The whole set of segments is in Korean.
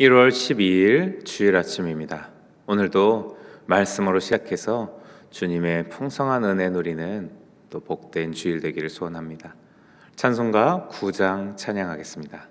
1월 12일 주일 아침입니다. 오늘도 말씀으로 시작해서 주님의 풍성한 은혜 누리는 또 복된 주일 되기를 소원합니다. 찬송가 9장 찬양하겠습니다.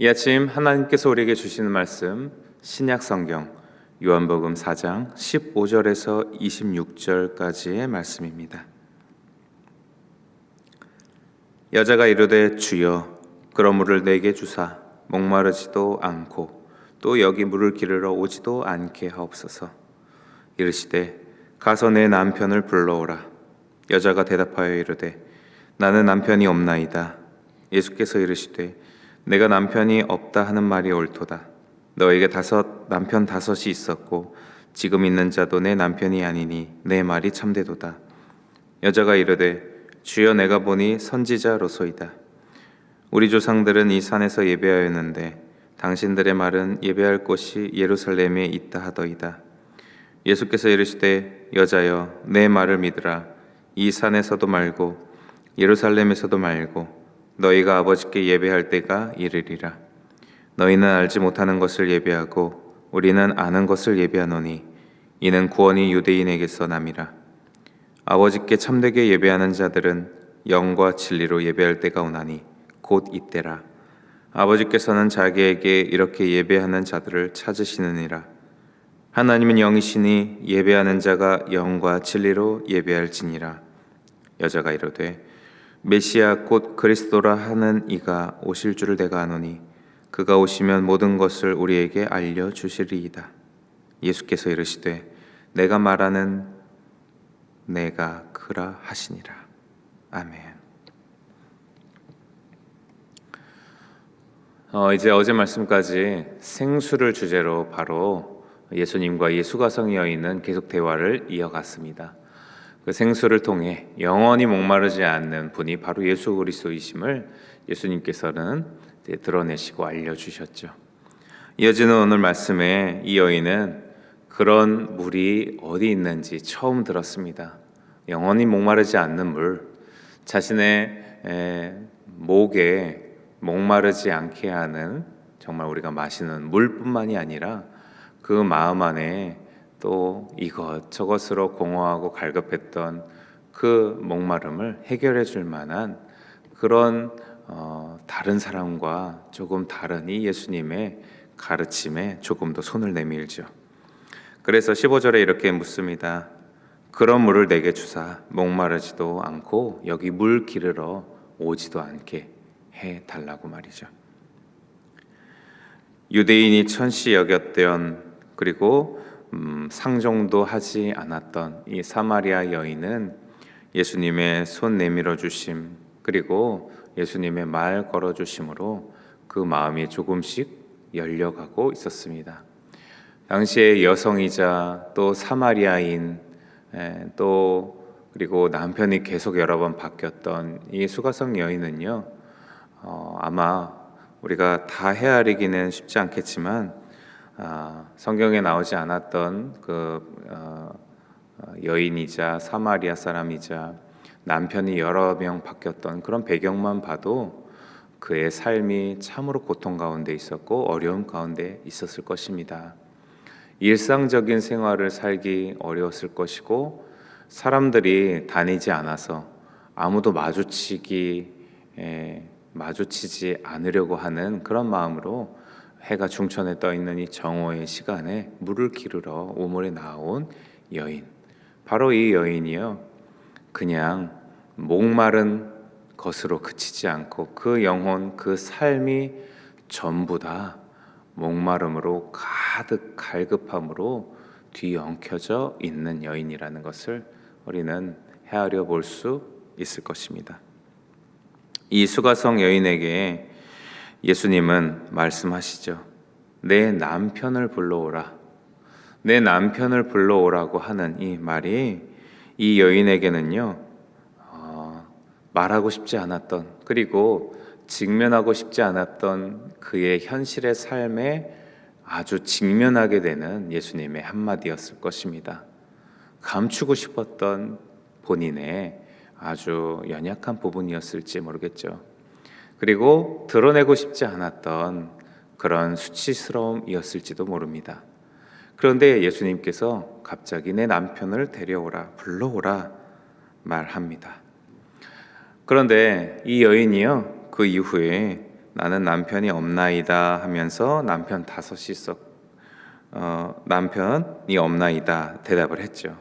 이 아침 하나님께서 우리에게 주시는 말씀 신약 성경 요한복음 4장 15절에서 26절까지의 말씀입니다. 여자가 이르되 주여 그런 물을 내게 주사 목마르지도 않고 또 여기 물을 기르러 오지도 않게 하옵소서. 이르시되 가서 내 남편을 불러오라. 여자가 대답하여 이르되 나는 남편이 없나이다. 예수께서 이르시되 내가 남편이 없다 하는 말이 옳도다. 너에게 남편 다섯이 있었고 지금 있는 자도 내 남편이 아니니 내 말이 참되도다. 여자가 이르되 주여 내가 보니 선지자로소이다. 우리 조상들은 이 산에서 예배하였는데 당신들의 말은 예배할 곳이 예루살렘에 있다 하더이다. 예수께서 이르시되 여자여 내 말을 믿으라. 이 산에서도 말고 예루살렘에서도 말고 너희가 아버지께 예배할 때가 이르리라. 너희는 알지 못하는 것을 예배하고 우리는 아는 것을 예배하노니 이는 구원이 유대인에게서 남이라. 아버지께 참되게 예배하는 자들은 영과 진리로 예배할 때가 오나니 곧 이때라. 아버지께서는 자기에게 이렇게 예배하는 자들을 찾으시느니라. 하나님은 영이시니 예배하는 자가 영과 진리로 예배할지니라. 여자가 이르되 메시아 곧 그리스도라 하는 이가 오실 줄을 내가 아노니 그가 오시면 모든 것을 우리에게 알려주시리이다. 예수께서 이르시되 내가 말하는 내가 그라 하시니라. 아멘. 이제 어제 말씀까지 생수를 주제로 바로 예수님과 이 수가성 여인은 계속 대화를 이어갔습니다. 그 생수를 통해 영원히 목마르지 않는 분이 바로 예수 그리스도이심을 예수님께서는 드러내시고 알려주셨죠. 이어지는 오늘 말씀에 이 여인은 그런 물이 어디 있는지 처음 들었습니다. 영원히 목마르지 않는 물, 자신의 목에 목마르지 않게 하는 정말 우리가 마시는 물뿐만이 아니라 그 마음 안에 또 이것저것으로 공허하고 갈급했던 그 목마름을 해결해 줄 만한 그런 다른 사람과 조금 다른 이 예수님의 가르침에 조금 더 손을 내밀죠. 그래서 15절에 이렇게 묻습니다. 그런 물을 내게 주사 목마르지도 않고 여기 물 기르러 오지도 않게 해달라고 말이죠. 유대인이 천시 여겼던 그리고 상종도 하지 않았던 이 사마리아 여인은 예수님의 손 내밀어 주심 그리고 예수님의 말 걸어 주심으로 그 마음이 조금씩 열려가고 있었습니다. 당시에 여성이자 또 사마리아인 또 그리고 남편이 계속 여러 번 바뀌었던 이 수가성 여인은요, 아마 우리가 다 헤아리기는 쉽지 않겠지만 성경에 나오지 않았던 그 여인이자 사마리아 사람이자 남편이 여러 명 바뀌었던 그런 배경만 봐도 그의 삶이 참으로 고통 가운데 있었고 어려움 가운데 있었을 것입니다. 일상적인 생활을 살기 어려웠을 것이고 사람들이 다니지 않아서 아무도 마주치지 않으려고 하는 그런 마음으로 해가 중천에 떠 있는 이 정오의 시간에 물을 기르러 우물에 나온 여인, 바로 이 여인이요, 그냥 목마른 것으로 그치지 않고 그 영혼, 그 삶이 전부 다 목마름으로 가득 갈급함으로 뒤엉켜져 있는 여인이라는 것을 우리는 헤아려 볼 수 있을 것입니다. 이 수가성 여인에게 예수님은 말씀하시죠. 내 남편을 불러오라. 내 남편을 불러오라고 하는 이 말이 이 여인에게는요, 말하고 싶지 않았던 그리고 직면하고 싶지 않았던 그의 현실의 삶에 아주 직면하게 되는 예수님의 한마디였을 것입니다. 감추고 싶었던 본인의 아주 연약한 부분이었을지 모르겠죠. 그리고 드러내고 싶지 않았던 그런 수치스러움이었을지도 모릅니다. 그런데 예수님께서 갑자기 내 남편을 데려오라, 불러오라 말합니다. 그런데 이 여인이요, 그 이후에 나는 남편이 없나이다 하면서 남편이 없나이다 대답을 했죠.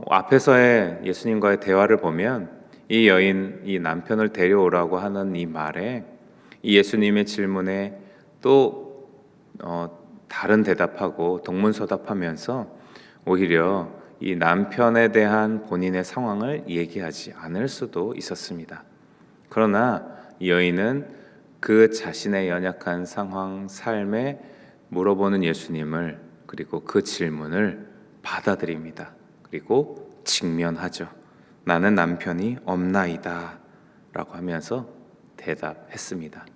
앞에서의 예수님과의 대화를 보면 이 여인, 이 남편을 데려오라고 하는 이 말에, 이 예수님의 질문에 또 다른 대답하고 동문서답하면서 오히려 이 남편에 대한 본인의 상황을 얘기하지 않을 수도 있었습니다. 그러나 이 여인은 그 자신의 연약한 상황, 삶에 물어보는 예수님을, 그리고 그 질문을 받아들입니다. 그리고 직면하죠. 나는 남편이 없나이다 라고 하면서 대답했습니다.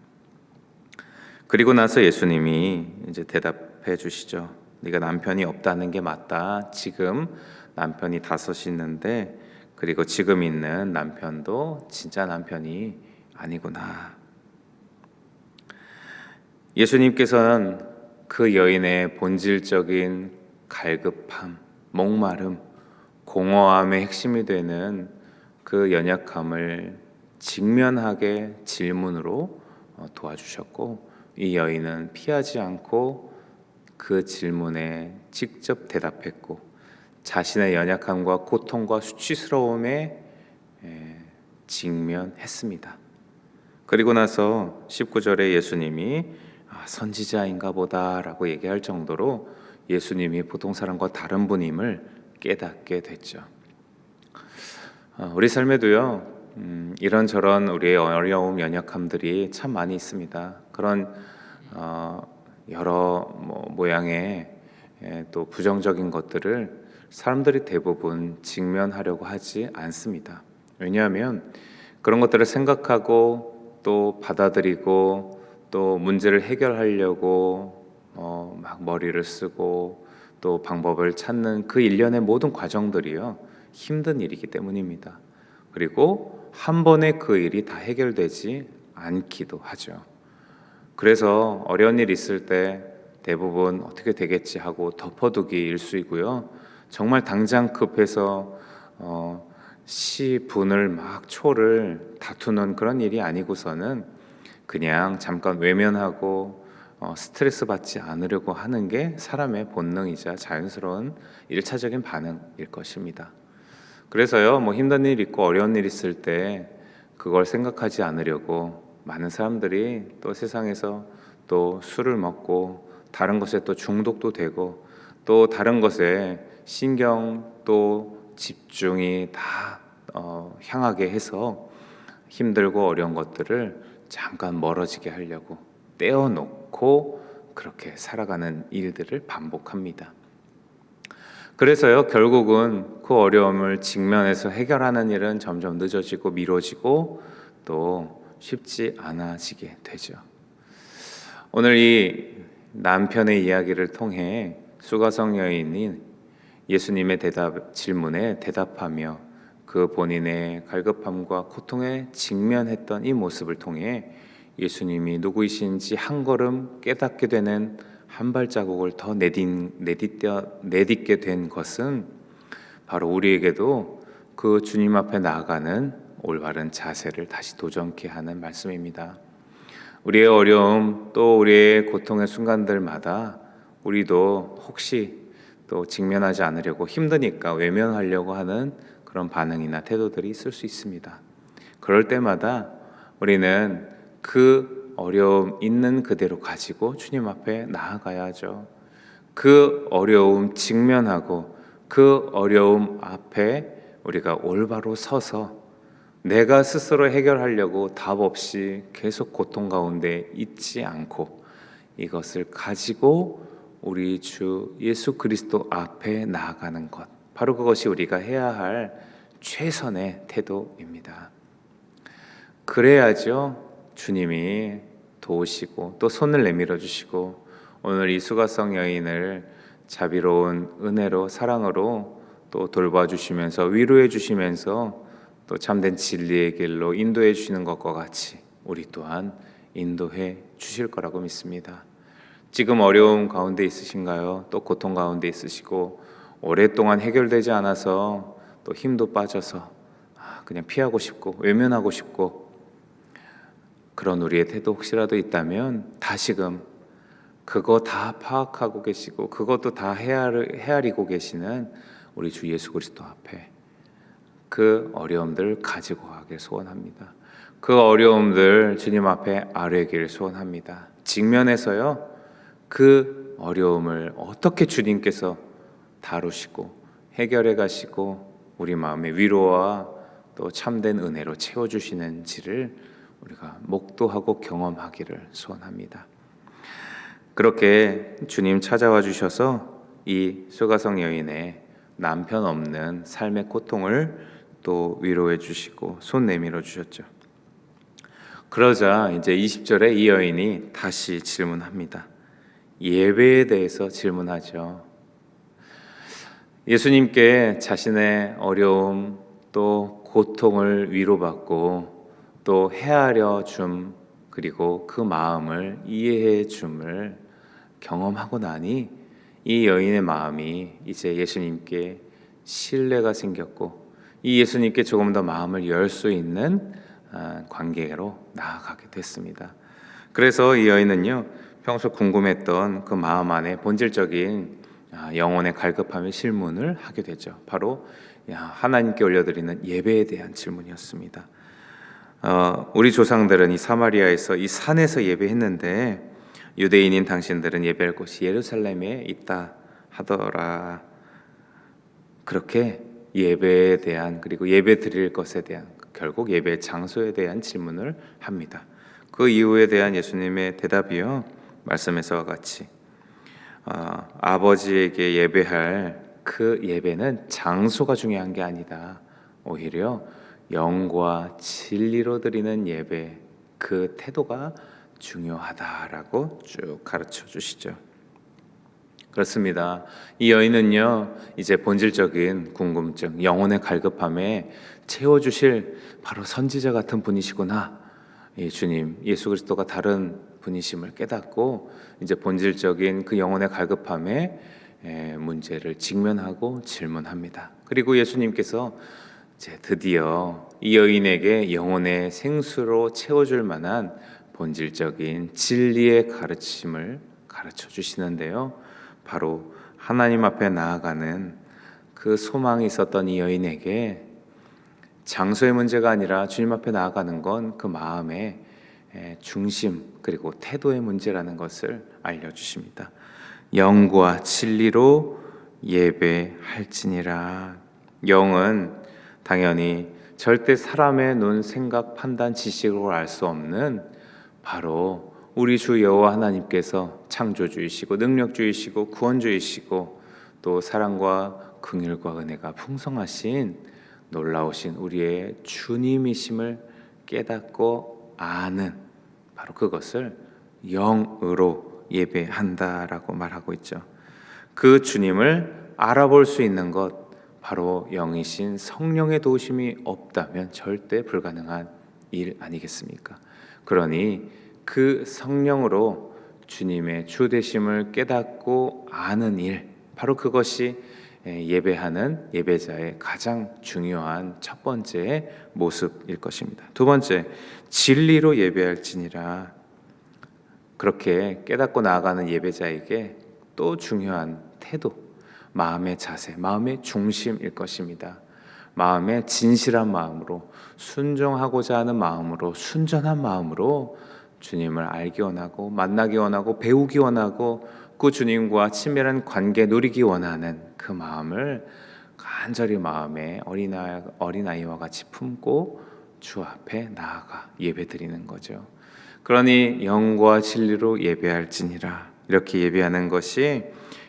그리고 나서 예수님이 이제 대답해 주시죠. 네가 남편이 없다는 게 맞다. 지금 남편이 5 있는데, 그리고 지금 있는 남편도 진짜 남편이 아니구나. 예수님께서는 그 여인의 본질적인 갈급함, 목마름, 공허함의 핵심이 되는 그 연약함을 직면하게 질문으로 도와주셨고, 이 여인은 피하지 않고 그 질문에 직접 대답했고, 자신의 연약함과 고통과 수치스러움에 직면했습니다. 그리고 나서 19절에 예수님이 선지자인가 보다라고 얘기할 정도로 예수님이 보통 사람과 다른 분임을 깨닫게 됐죠. 우리 삶에도요, 이런저런 우리의 어려움, 연약함들이 참 많이 있습니다. 그런 여러 모양의 또 부정적인 것들을 사람들이 대부분 직면하려고 하지 않습니다. 왜냐하면 그런 것들을 생각하고 또 받아들이고 또 문제를 해결하려고 막 머리를 쓰고 또 방법을 찾는 그 일련의 모든 과정들이요, 힘든 일이기 때문입니다. 그리고 한 번에 그 일이 다 해결되지 않기도 하죠. 그래서 어려운 일 있을 때 대부분 어떻게 되겠지 하고 덮어두기 일쑤이고요, 정말 당장 급해서 시분을 막 초를 다투는 그런 일이 아니고서는 그냥 잠깐 외면하고 스트레스 받지 않으려고 하는 게 사람의 본능이자 자연스러운 1차적인 반응일 것입니다. 그래서요, 힘든 일 있고 어려운 일 있을 때 그걸 생각하지 않으려고 많은 사람들이 또 세상에서 또 술을 먹고 다른 것에 또 중독도 되고 또 다른 것에 신경 또 집중이 다 향하게 해서 힘들고 어려운 것들을 잠깐 멀어지게 하려고 떼어놓고 그렇게 살아가는 일들을 반복합니다. 그래서요, 결국은 그 어려움을 직면해서 해결하는 일은 점점 늦어지고 미뤄지고 또 쉽지 않아지게 되죠. 오늘 이 남편의 이야기를 통해 수가성 여인이 예수님의 질문에 대답하며 그 본인의 갈급함과 고통에 직면했던 이 모습을 통해 예수님이 누구이신지 한 걸음 깨닫게 되는 한 발자국을 더 내딛게 된 것은 바로 우리에게도 그 주님 앞에 나아가는 올바른 자세를 다시 도전케 하는 말씀입니다. 우리의 어려움 또 우리의 고통의 순간들마다 우리도 혹시 또 직면하지 않으려고 힘드니까 외면하려고 하는 그런 반응이나 태도들이 있을 수 있습니다. 그럴 때마다 우리는 그 어려움 있는 그대로 가지고 주님 앞에 나아가야죠. 그 어려움 직면하고 그 어려움 앞에 우리가 올바로 서서 내가 스스로 해결하려고 답 없이 계속 고통 가운데 있지 않고 이것을 가지고 우리 주 예수 그리스도 앞에 나아가는 것, 바로 그것이 우리가 해야 할 최선의 태도입니다. 그래야죠, 주님이 도우시고 또 손을 내밀어 주시고 오늘 이 수가성 여인을 자비로운 은혜로 사랑으로 또 돌봐주시면서 위로해 주시면서 또 참된 진리의 길로 인도해 주시는 것과 같이 우리 또한 인도해 주실 거라고 믿습니다. 지금 어려움 가운데 있으신가요? 또 고통 가운데 있으시고 오랫동안 해결되지 않아서 또 힘도 빠져서 그냥 피하고 싶고 외면하고 싶고 그런 우리의 태도 혹시라도 있다면 다시금 그거 다 파악하고 계시고 그것도 다 헤아리고 계시는 우리 주 예수 그리스도 앞에 그 어려움들 가지고 가길 소원합니다. 그 어려움들 주님 앞에 아뢰길 소원합니다. 직면해서요, 그 어려움을 어떻게 주님께서 다루시고 해결해 가시고 우리 마음의 위로와 또 참된 은혜로 채워주시는지를 우리가 목도하고 경험하기를 소원합니다. 그렇게 주님 찾아와 주셔서 이 수가성 여인의 남편 없는 삶의 고통을 또 위로해 주시고 손 내밀어 주셨죠. 그러자 이제 20절에 이 여인이 다시 질문합니다. 예배에 대해서 질문하죠. 예수님께 자신의 어려움 또 고통을 위로받고 또 헤아려 줌, 그리고 그 마음을 이해해 줌을 경험하고 나니 이 여인의 마음이 이제 예수님께 신뢰가 생겼고 이 예수님께 조금 더 마음을 열 수 있는 관계로 나아가게 됐습니다. 그래서 이 여인은요, 평소 궁금했던 그 마음 안에 본질적인 영혼의 갈급함의 질문을 하게 되죠. 바로 하나님께 올려드리는 예배에 대한 질문이었습니다. 우리 조상들은 이 사마리아에서 이 산에서 예배했는데 유대인인 당신들은 예배할 곳이 예루살렘에 있다 하더라. 그렇게 예배에 대한, 그리고 예배 드릴 것에 대한, 결국 예배 장소에 대한 질문을 합니다. 그 이유에 대한 예수님의 대답이요, 말씀에서와 같이 아버지에게 예배할 그 예배는 장소가 중요한 게 아니다. 오히려 영과 진리로 드리는 예배, 그 태도가 중요하다라고 쭉 가르쳐 주시죠. 그렇습니다. 이 여인은요, 이제 본질적인 궁금증, 영혼의 갈급함에 채워주실 바로 선지자 같은 분이시구나, 주님 예수 그리스도가 다른 분이심을 깨닫고 이제 본질적인 그 영혼의 갈급함에 문제를 직면하고 질문합니다. 그리고 예수님께서 이제 드디어 이 여인에게 영혼의 생수로 채워줄 만한 본질적인 진리의 가르침을 가르쳐 주시는데요, 바로 하나님 앞에 나아가는 그 소망이 있었던 이 여인에게 장소의 문제가 아니라 주님 앞에 나아가는 건 그 마음의 중심, 그리고 태도의 문제라는 것을 알려주십니다. 영과 진리로 예배할지니라. 영은 당연히 절대 사람의 눈, 생각, 판단, 지식으로 알 수 없는 바로 우리 주 여호와 하나님께서 창조주이시고 능력주이시고 구원주이시고 또 사랑과 긍휼과 은혜가 풍성하신 놀라우신 우리의 주님이심을 깨닫고 아는, 바로 그것을 영으로 예배한다라고 말하고 있죠. 그 주님을 알아볼 수 있는 것, 바로 영이신 성령의 도우심이 없다면 절대 불가능한 일 아니겠습니까? 그러니 그 성령으로 주님의 주 되심을 깨닫고 아는 일, 바로 그것이 예배하는 예배자의 가장 중요한 첫 번째 모습일 것입니다. 두 번째, 진리로 예배할지니라. 그렇게 깨닫고 나아가는 예배자에게 또 중요한 태도, 마음의 자세, 마음의 중심일 것입니다. 마음의 진실한 마음으로, 순종하고자 하는 마음으로, 순전한 마음으로 주님을 알기 원하고 만나기 원하고 배우기 원하고 그 주님과 친밀한 관계 누리기 원하는 그 마음을 간절히 마음에 어린아이와 같이 품고 주 앞에 나아가 예배드리는 거죠. 그러니 영과 진리로 예배할지니라, 이렇게 예배하는 것이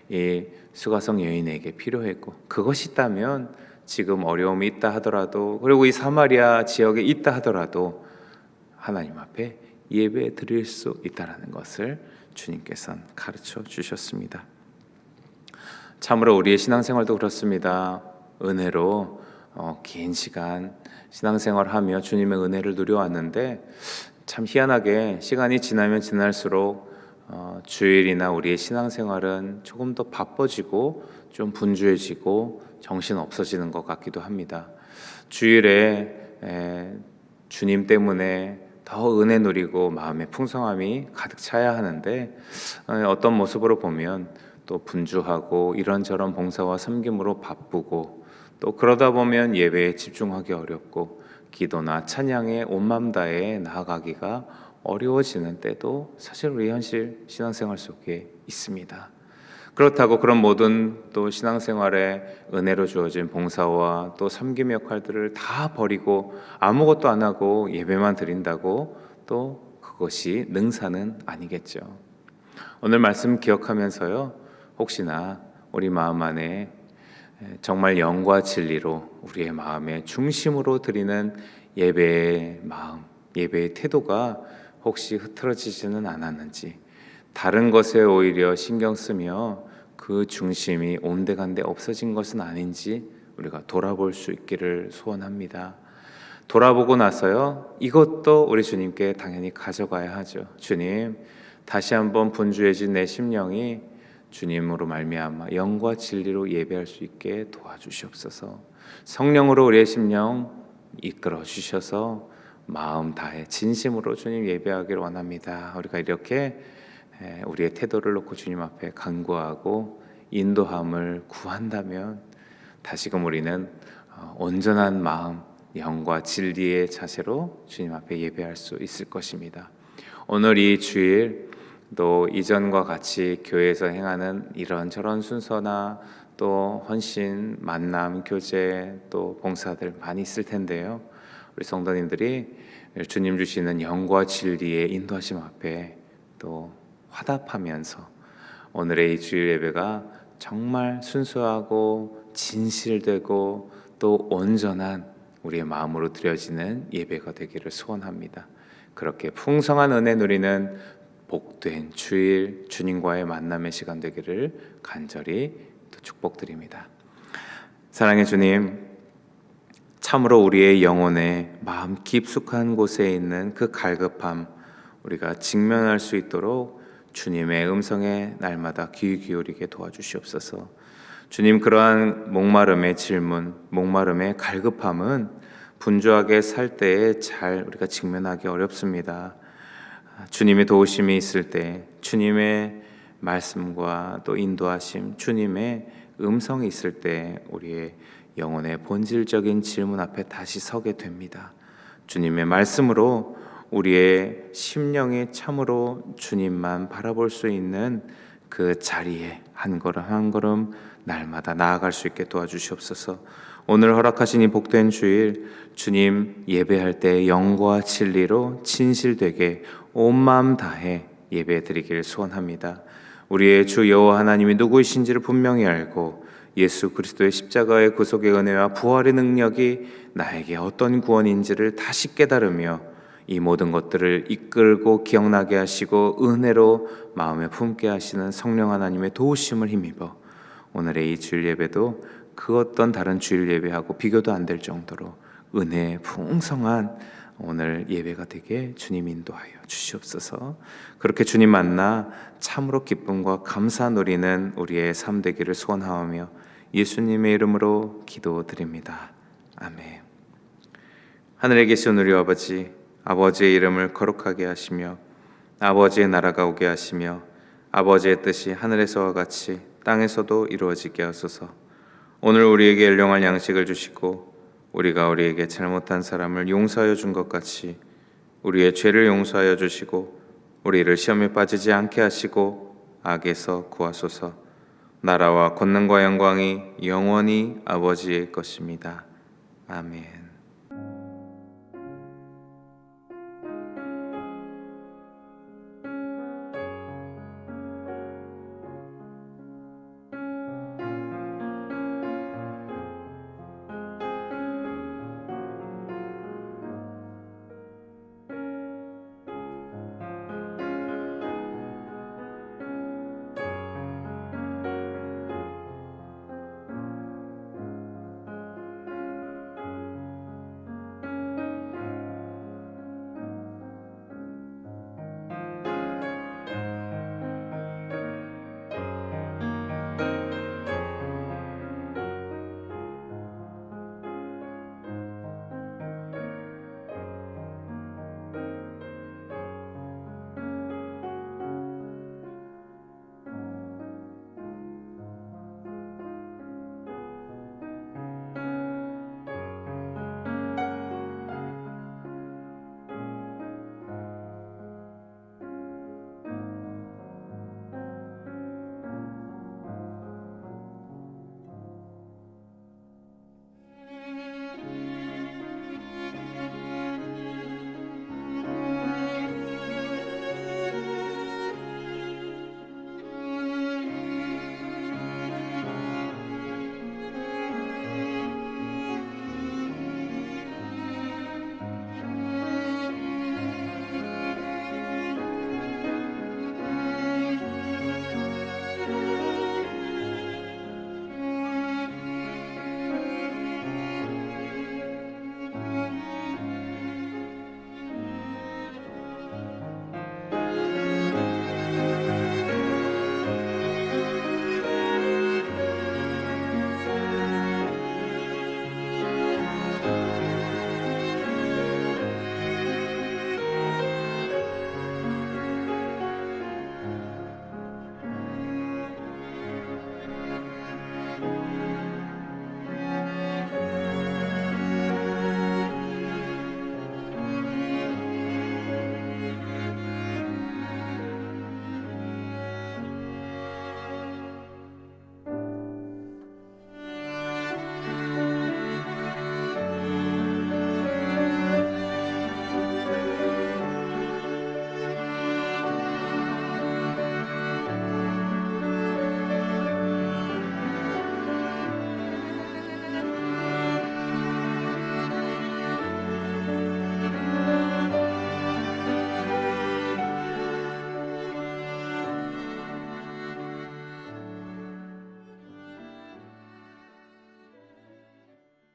이 수가성 여인에게 필요했고, 그것이 있다면 지금 어려움이 있다 하더라도, 그리고 이 사마리아 지역에 있다 하더라도 하나님 앞에 예배 드릴 수 있다는 것을 주님께서는 가르쳐 주셨습니다. 참으로 우리의 신앙생활도 그렇습니다. 은혜로 긴 시간 신앙생활하며 주님의 은혜를 누려왔는데, 참 희한하게 시간이 지나면 지날수록 주일이나 우리의 신앙생활은 조금 더 바빠지고 좀 분주해지고 정신 없어지는 것 같기도 합니다. 주일에 주님 때문에 더 은혜 누리고 마음의 풍성함이 가득 차야 하는데, 어떤 모습으로 보면 또 분주하고 이런저런 봉사와 섬김으로 바쁘고 또 그러다 보면 예배에 집중하기 어렵고 기도나 찬양에 온 마음 다해 나아가기가 어려워지는 때도 사실 우리 현실 신앙생활 속에 있습니다. 그렇다고 그런 모든 또 신앙생활에 은혜로 주어진 봉사와 또 섬김 역할들을 다 버리고 아무것도 안 하고 예배만 드린다고 또 그것이 능사는 아니겠죠. 오늘 말씀 기억하면서요, 혹시나 우리 마음 안에 정말 영과 진리로 우리의 마음의 중심으로 드리는 예배의 마음, 예배의 태도가 혹시 흐트러지지는 않았는지, 다른 것에 오히려 신경 쓰며 그 중심이 온데간데 없어진 것은 아닌지 우리가 돌아볼 수 있기를 소원합니다. 돌아보고 나서요, 이것도 우리 주님께 당연히 가져가야 하죠. 주님, 다시 한번 분주해진 내 심령이 주님으로 말미암아 영과 진리로 예배할 수 있게 도와주시옵소서. 성령으로 우리의 심령 이끌어 주셔서 마음 다해 진심으로 주님 예배하기를 원합니다. 우리가 이렇게 우리의 태도를 놓고 주님 앞에 간구하고 인도함을 구한다면 다시금 우리는 온전한 마음, 영과 진리의 자세로 주님 앞에 예배할 수 있을 것입니다. 오늘 이 주일 또 이전과 같이 교회에서 행하는 이런저런 순서나 또 헌신, 만남, 교제, 또 봉사들 많이 있을 텐데요. 우리 성도님들이 주님 주시는 영과 진리의 인도하심 앞에 또 화답하면서 오늘의 이 주일 예배가 정말 순수하고 진실되고 또 온전한 우리의 마음으로 드려지는 예배가 되기를 소원합니다. 그렇게 풍성한 은혜 누리는 복된 주일 주님과의 만남의 시간 되기를 간절히 또 축복드립니다. 사랑의 주님, 참으로 우리의 영혼의 마음 깊숙한 곳에 있는 그 갈급함 우리가 직면할 수 있도록 주님의 음성에 날마다 귀 기울이게 도와주시옵소서. 주님, 그러한 목마름의 질문, 목마름의 갈급함은 분주하게 살 때에 잘 우리가 직면하기 어렵습니다. 주님의 도우심이 있을 때, 주님의 말씀과 또 인도하심, 주님의 음성이 있을 때 우리의 영혼의 본질적인 질문 앞에 다시 서게 됩니다. 주님의 말씀으로 우리의 심령이 참으로 주님만 바라볼 수 있는 그 자리에 한 걸음 한 걸음 날마다 나아갈 수 있게 도와주시옵소서. 오늘 허락하신 이 복된 주일 주님 예배할 때 영과 진리로 진실되게 온 마음 다해 예배드리기를 소원합니다. 우리의 주 여호와 하나님이 누구이신지를 분명히 알고 예수 그리스도의 십자가의 구속의 은혜와 부활의 능력이 나에게 어떤 구원인지를 다시 깨달으며 이 모든 것들을 이끌고 기억나게 하시고 은혜로 마음에 품게 하시는 성령 하나님의 도우심을 힘입어 오늘의 이 주일 예배도 그 어떤 다른 주일 예배하고 비교도 안 될 정도로 은혜의 풍성한 오늘 예배가 되게 주님 인도하여 주시옵소서. 그렇게 주님 만나 참으로 기쁨과 감사 누리는 우리의 삶 되기를 소원하오며 예수님의 이름으로 기도드립니다. 아멘. 하늘에 계신 우리 아버지, 아버지의 이름을 거룩하게 하시며 아버지의 나라가 오게 하시며 아버지의 뜻이 하늘에서와 같이 땅에서도 이루어지게 하소서. 오늘 우리에게 일용할 양식을 주시고 우리가 우리에게 잘못한 사람을 용서하여 준 것 같이 우리의 죄를 용서하여 주시고 우리를 시험에 빠지지 않게 하시고 악에서 구하소서. 나라와 권능과 영광이 영원히 아버지의 것입니다. 아멘.